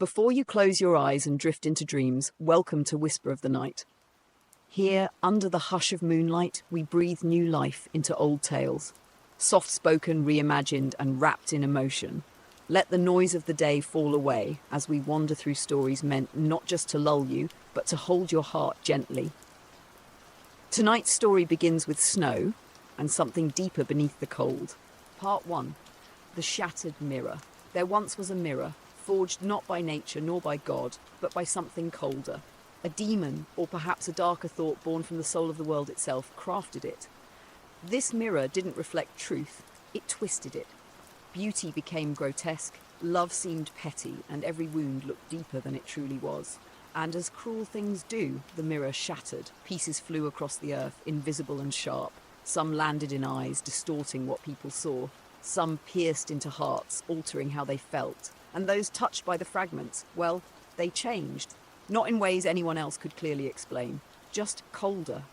Before you close your eyes and drift into dreams, welcome to Whisper of the Night. Here, under the hush of moonlight, we breathe new life into old tales. Soft-spoken, reimagined, and wrapped in emotion. Let the noise of the day fall away as we wander through stories meant not just to lull you, but to hold your heart gently. Tonight's story begins with snow and something deeper beneath the cold. Part 1. The Shattered Mirror. There once was a mirror, forged not by nature nor by God, but by something colder. A demon, or perhaps a darker thought born from the soul of the world itself, crafted it. This mirror didn't reflect truth, it twisted it. Beauty became grotesque, love seemed petty, and every wound looked deeper than it truly was. And as cruel things do, the mirror shattered. Pieces flew across the earth, invisible and sharp. Some landed in eyes, distorting what people saw. Some pierced into hearts, altering how they felt. And those touched by the fragments, well, they changed. Not in ways anyone else could clearly explain. Just colder,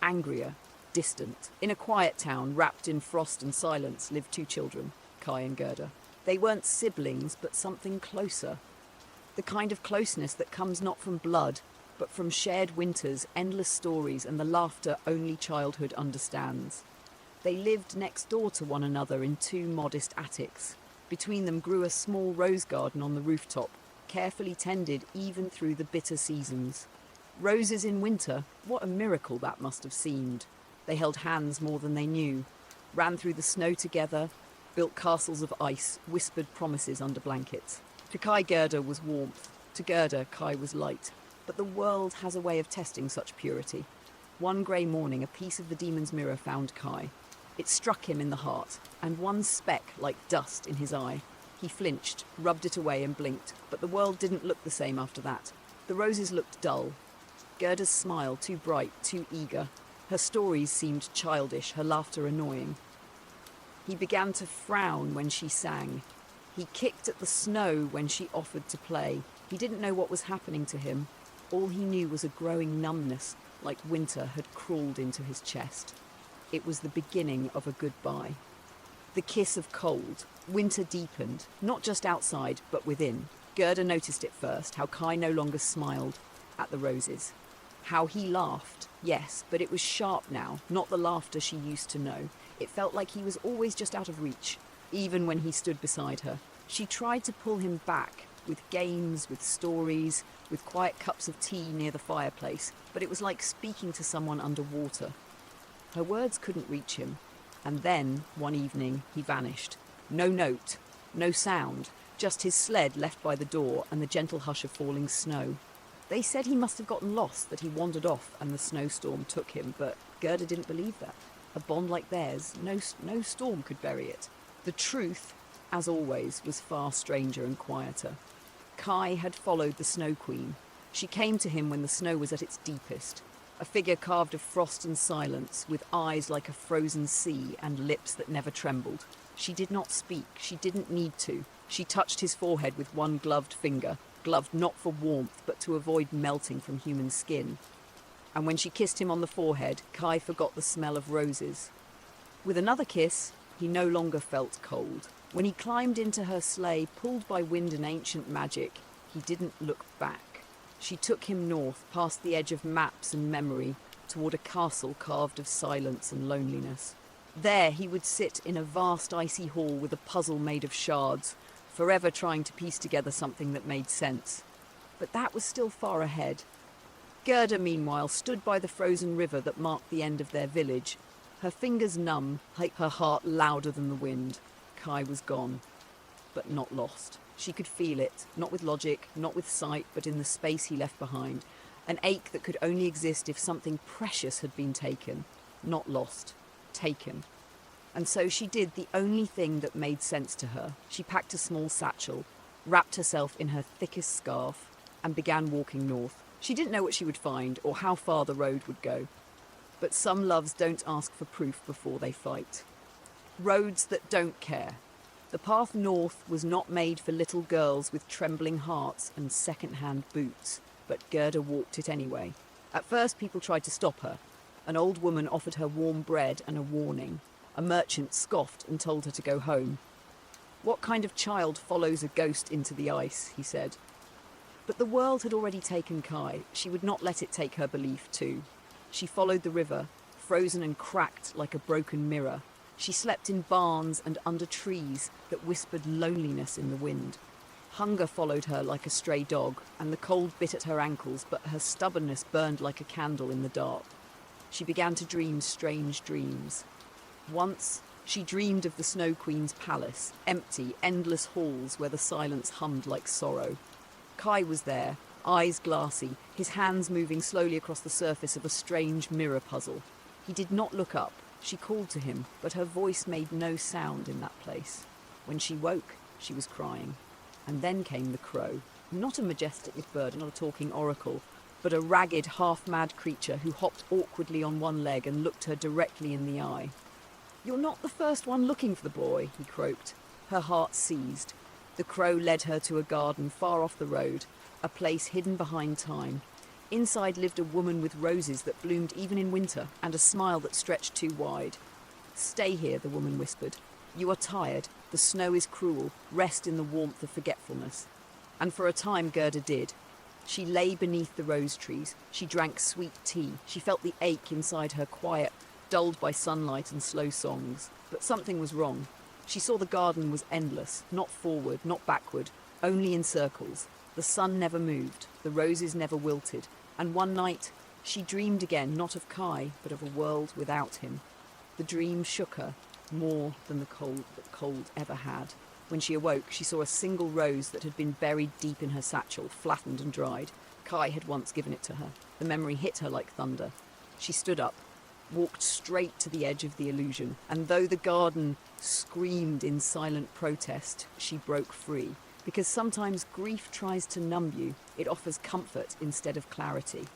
angrier, distant. In a quiet town, wrapped in frost and silence, lived two children, Kai and Gerda. They weren't siblings, but something closer. The kind of closeness that comes not from blood, but from shared winters, endless stories, and the laughter only childhood understands. They lived next door to one another in two modest attics. Between them grew a small rose garden on the rooftop, carefully tended even through the bitter seasons. Roses in winter, what a miracle that must have seemed. They held hands more than they knew, ran through the snow together, built castles of ice, whispered promises under blankets. To Kai, Gerda was warmth. To Gerda, Kai was light. But the world has a way of testing such purity. One grey morning, a piece of the demon's mirror found Kai. It struck him in the heart, and one speck like dust in his eye. He flinched, rubbed it away and blinked, but the world didn't look the same after that. The roses looked dull. Gerda's smile too bright, too eager. Her stories seemed childish, her laughter annoying. He began to frown when she sang. He kicked at the snow when she offered to play. He didn't know what was happening to him. All he knew was a growing numbness, like winter had crawled into his chest. It was the beginning of a goodbye. The kiss of cold. Winter deepened, not just outside, but within. Gerda noticed it first, how Kai no longer smiled at the roses. How he laughed, yes, but it was sharp now, not the laughter she used to know. It felt like he was always just out of reach, even when he stood beside her. She tried to pull him back, with games, with stories, with quiet cups of tea near the fireplace, but it was like speaking to someone underwater. Her words couldn't reach him, and then, one evening, he vanished. No note, no sound, just his sled left by the door and the gentle hush of falling snow. They said he must have gotten lost, that he wandered off and the snowstorm took him, but Gerda didn't believe that. A bond like theirs, no storm could bury it. The truth, as always, was far stranger and quieter. Kai had followed the Snow Queen. She came to him when the snow was at its deepest. A figure carved of frost and silence, with eyes like a frozen sea and lips that never trembled. She did not speak, she didn't need to. She touched his forehead with one gloved finger, gloved not for warmth, but to avoid melting from human skin. And when she kissed him on the forehead, Kai forgot the smell of roses. With another kiss, he no longer felt cold. When he climbed into her sleigh, pulled by wind and ancient magic, he didn't look back. She took him north, past the edge of maps and memory, toward a castle carved of silence and loneliness. There he would sit in a vast icy hall with a puzzle made of shards, forever trying to piece together something that made sense. But that was still far ahead. Gerda, meanwhile, stood by the frozen river that marked the end of their village. Her fingers numb, her heart louder than the wind. Kai was gone, but not lost. She could feel it, not with logic, not with sight, but in the space he left behind. An ache that could only exist if something precious had been taken. Not lost, taken. And so she did the only thing that made sense to her. She packed a small satchel, wrapped herself in her thickest scarf, and began walking north. She didn't know what she would find or how far the road would go. But some loves don't ask for proof before they fight. Roads that don't care. The path north was not made for little girls with trembling hearts and second-hand boots, but Gerda walked it anyway. At first people tried to stop her. An old woman offered her warm bread and a warning. A merchant scoffed and told her to go home. "What kind of child follows a ghost into the ice?" he said. But the world had already taken Kai. She would not let it take her belief too. She followed the river, frozen and cracked like a broken mirror. She slept in barns and under trees that whispered loneliness in the wind. Hunger followed her like a stray dog, and the cold bit at her ankles, but her stubbornness burned like a candle in the dark. She began to dream strange dreams. Once, she dreamed of the Snow Queen's palace, empty, endless halls where the silence hummed like sorrow. Kai was there, eyes glassy, his hands moving slowly across the surface of a strange mirror puzzle. He did not look up. She called to him, but her voice made no sound in that place. When she woke, she was crying. And then came the crow, not a majestic bird, not a talking oracle, but a ragged, half-mad creature who hopped awkwardly on one leg and looked her directly in the eye. "You're not the first one looking for the boy," he croaked. Her heart seized. The crow led her to a garden far off the road, a place hidden behind time. Inside lived a woman with roses that bloomed even in winter and a smile that stretched too wide. "Stay here," the woman whispered. "You are tired. The snow is cruel. Rest in the warmth of forgetfulness." And for a time Gerda did. She lay beneath the rose trees. She drank sweet tea. She felt the ache inside her quiet, dulled by sunlight and slow songs. But something was wrong. She saw the garden was endless, not forward, not backward, only in circles. The sun never moved, the roses never wilted, and one night she dreamed again, not of Kai, but of a world without him. The dream shook her, more than the cold that cold ever had. When she awoke, she saw a single rose that had been buried deep in her satchel, flattened and dried. Kai had once given it to her. The memory hit her like thunder. She stood up, walked straight to the edge of the illusion, and though the garden screamed in silent protest, she broke free. Because sometimes grief tries to numb you, it offers comfort instead of clarity.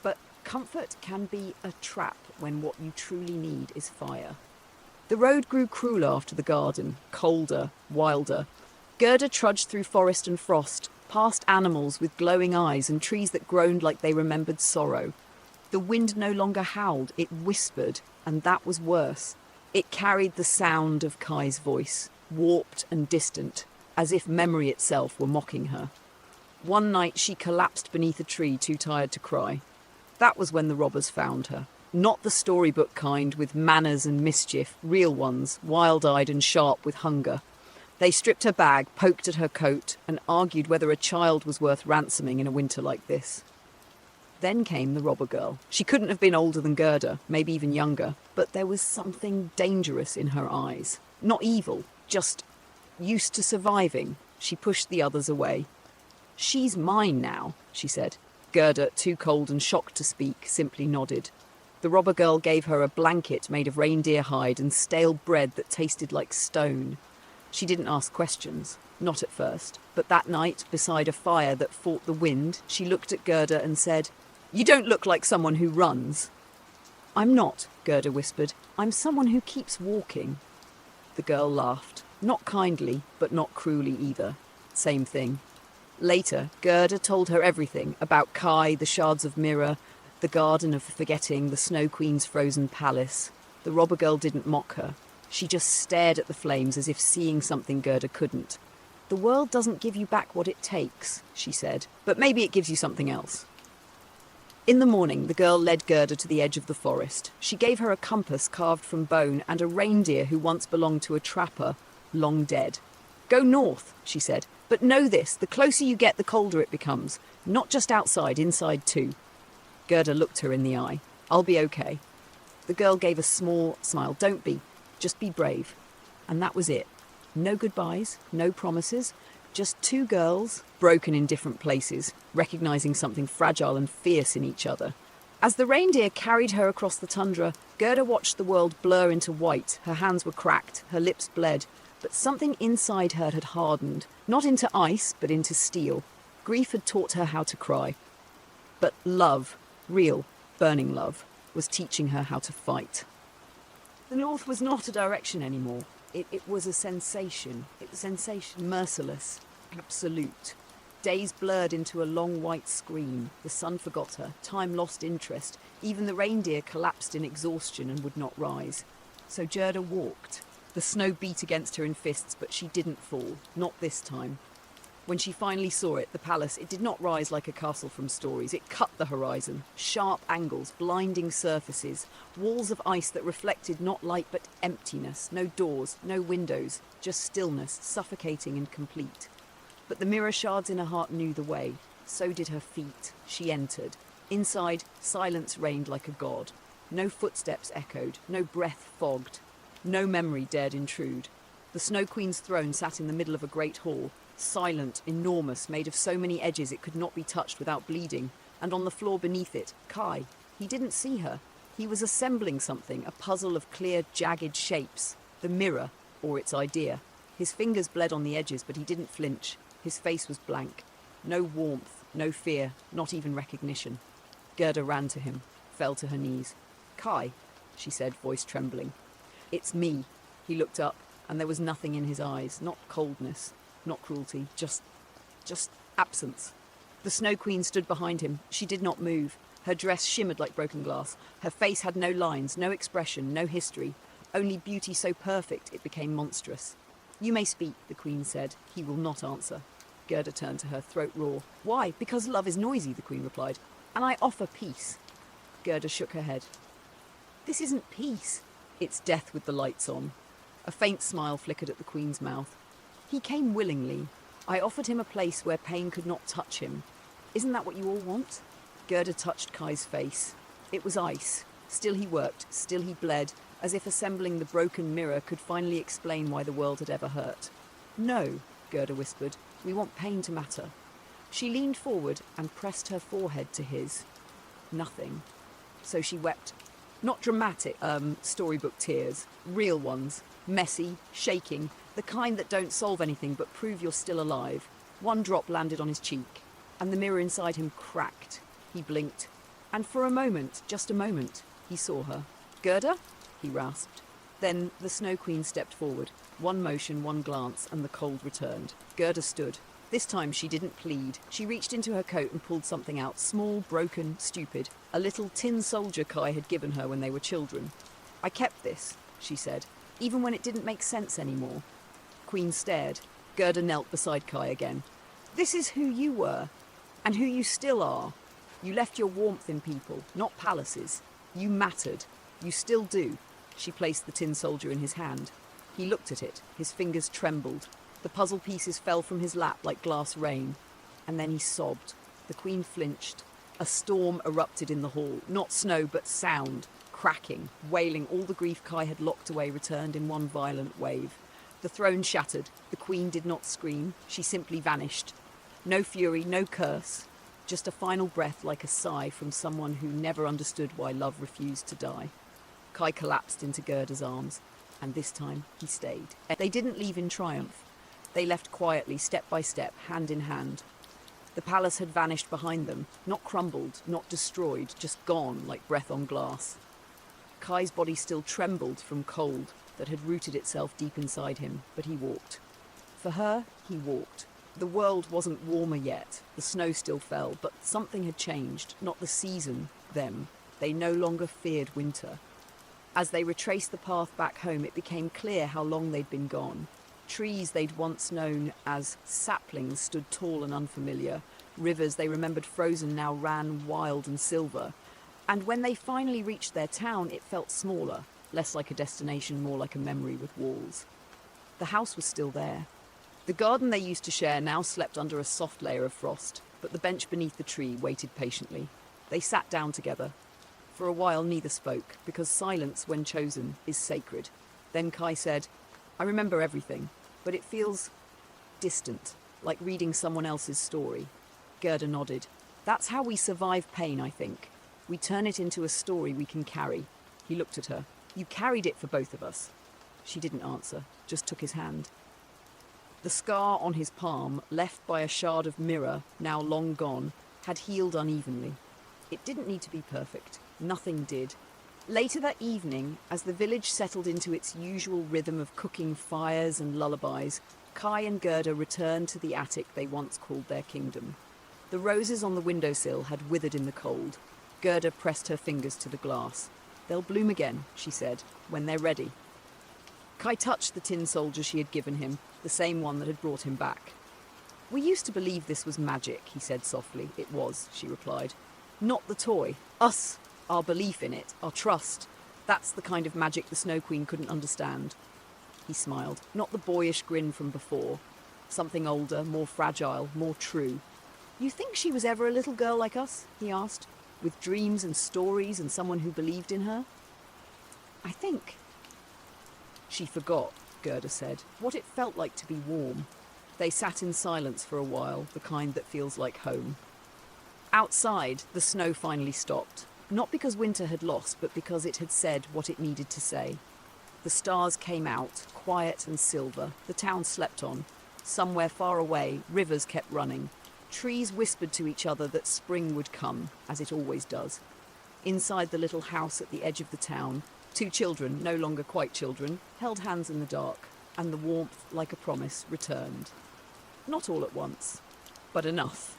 But comfort can be a trap when what you truly need is fire. The road grew crueler after the garden, colder, wilder. Gerda trudged through forest and frost, past animals with glowing eyes and trees that groaned like they remembered sorrow. The wind no longer howled, it whispered, and that was worse. It carried the sound of Kai's voice, warped and distant, as if memory itself were mocking her. One night she collapsed beneath a tree, too tired to cry. That was when the robbers found her. Not the storybook kind with manners and mischief, real ones, wild-eyed and sharp with hunger. They stripped her bag, poked at her coat, and argued whether a child was worth ransoming in a winter like this. Then came the robber girl. She couldn't have been older than Gerda, maybe even younger, but there was something dangerous in her eyes. Not evil, just used to surviving. She pushed the others away. "She's mine now," she said. Gerda, too cold and shocked to speak, simply nodded. The robber girl gave her a blanket made of reindeer hide and stale bread that tasted like stone. She didn't ask questions, not at first, but that night, beside a fire that fought the wind, she looked at Gerda and said, "You don't look like someone who runs." "I'm not," Gerda whispered. "I'm someone who keeps walking." The girl laughed, not kindly, but not cruelly either. Same thing. Later, Gerda told her everything about Kai, the shards of mirror, the garden of forgetting, the Snow Queen's frozen palace. The robber girl didn't mock her. She just stared at the flames as if seeing something Gerda couldn't. "The world doesn't give you back what it takes," she said, "but maybe it gives you something else." In the morning, the girl led Gerda to the edge of the forest. She gave her a compass carved from bone and a reindeer who once belonged to a trapper, long dead. "Go north," she said, "but know this, the closer you get, the colder it becomes. Not just outside, inside too." Gerda looked her in the eye. "I'll be okay." The girl gave a small smile. "Don't be. Just be brave." And that was it. No goodbyes, no promises, just two girls, broken in different places, recognizing something fragile and fierce in each other. As the reindeer carried her across the tundra, Gerda watched the world blur into white. Her hands were cracked, her lips bled, but something inside her had hardened, not into ice, but into steel. Grief had taught her how to cry. But love, real, burning love, was teaching her how to fight. The north was not a direction anymore. It was a sensation. It was sensation, merciless, absolute. Days blurred into a long white screen. The sun forgot her. Time lost interest. Even the reindeer collapsed in exhaustion and would not rise. So Gerda walked. The snow beat against her in fists, but she didn't fall. Not this time. When she finally saw it, the palace, it did not rise like a castle from stories. It cut the horizon. Sharp angles, blinding surfaces, walls of ice that reflected not light but emptiness. No doors, no windows, just stillness, suffocating and complete. But the mirror shards in her heart knew the way. So did her feet. She entered. Inside, silence reigned like a god. No footsteps echoed, no breath fogged. No memory dared intrude. The Snow Queen's throne sat in the middle of a great hall, silent, enormous, made of so many edges it could not be touched without bleeding, and on the floor beneath it, Kai. He didn't see her. He was assembling something, a puzzle of clear, jagged shapes. The mirror, or its idea. His fingers bled on the edges, but he didn't flinch. His face was blank. No warmth, no fear, not even recognition. Gerda ran to him, fell to her knees. "Kai," she said, voice trembling. "It's me." He looked up, and there was nothing in his eyes, not coldness, not cruelty, just absence. The Snow Queen stood behind him. She did not move. Her dress shimmered like broken glass. Her face had no lines, no expression, no history. Only beauty so perfect it became monstrous. "You may speak," the Queen said. "He will not answer." Gerda turned to her, throat raw. "Why? Because love is noisy," the Queen replied. "And I offer peace." Gerda shook her head. "This isn't peace. It's death with the lights on." A faint smile flickered at the Queen's mouth. "He came willingly. I offered him a place where pain could not touch him. Isn't that what you all want?" Gerda touched Kai's face. It was ice. Still he worked, still he bled, as if assembling the broken mirror could finally explain why the world had ever hurt. "No," Gerda whispered. "We want pain to matter." She leaned forward and pressed her forehead to his. Nothing. So she wept. Not dramatic, storybook tears. Real ones. Messy, shaking, the kind that don't solve anything but prove you're still alive. One drop landed on his cheek, and the mirror inside him cracked. He blinked, and for a moment, just a moment, he saw her. "Gerda?" he rasped. Then the Snow Queen stepped forward. One motion, one glance, and the cold returned. Gerda stood. This time she didn't plead. She reached into her coat and pulled something out, small, broken, stupid. A little tin soldier Kai had given her when they were children. "I kept this," she said, "even when it didn't make sense anymore." Queen stared. Gerda knelt beside Kai again. "This is who you were, and who you still are. You left your warmth in people, not palaces. You mattered. You still do." She placed the tin soldier in his hand. He looked at it. His fingers trembled. The puzzle pieces fell from his lap like glass rain. And then he sobbed. The Queen flinched. A storm erupted in the hall. Not snow, but sound. Cracking, wailing, all the grief Kai had locked away returned in one violent wave. The throne shattered. The Queen did not scream. She simply vanished. No fury, no curse. Just a final breath like a sigh from someone who never understood why love refused to die. Kai collapsed into Gerda's arms, and this time he stayed. They didn't leave in triumph. They left quietly, step by step, hand in hand. The palace had vanished behind them, not crumbled, not destroyed, just gone like breath on glass. Kai's body still trembled from cold that had rooted itself deep inside him, but he walked. For her, he walked. The world wasn't warmer yet. The snow still fell, but something had changed. Not the season, them. They no longer feared winter. As they retraced the path back home, it became clear how long they'd been gone. Trees they'd once known as saplings stood tall and unfamiliar. Rivers they remembered frozen now ran wild and silver. And when they finally reached their town, it felt smaller, less like a destination, more like a memory with walls. The house was still there. The garden they used to share now slept under a soft layer of frost, but the bench beneath the tree waited patiently. They sat down together. For a while neither spoke, because silence, when chosen, is sacred. Then Kai said, "I remember everything, but it feels distant, like reading someone else's story." Gerda nodded. "That's how we survive pain, I think. We turn it into a story we can carry." He looked at her. "You carried it for both of us." She didn't answer, just took his hand. The scar on his palm, left by a shard of mirror, now long gone, had healed unevenly. It didn't need to be perfect. Nothing did. Later that evening, as the village settled into its usual rhythm of cooking fires and lullabies, Kai and Gerda returned to the attic they once called their kingdom. The roses on the windowsill had withered in the cold. Gerda pressed her fingers to the glass. "They'll bloom again," she said, "when they're ready." Kai touched the tin soldier she had given him, the same one that had brought him back. We used to believe this was magic, he said softly. It was, she replied. Not the toy. Us. Our belief in it. Our trust. That's the kind of magic the Snow Queen couldn't understand. He smiled. Not the boyish grin from before. Something older, more fragile, more true. You think she was ever a little girl like us? He asked. With dreams and stories and someone who believed in her? I think. She forgot, Gerda said, what it felt like to be warm. They sat in silence for a while, the kind that feels like home. Outside, the snow finally stopped. Not because winter had lost, but because it had said what it needed to say. The stars came out, quiet and silver. The town slept on. Somewhere far away, rivers kept running. Trees whispered to each other that spring would come, as it always does. Inside the little house at the edge of the town, two children, no longer quite children, held hands in the dark, and the warmth, like a promise, returned. Not all at once, but enough.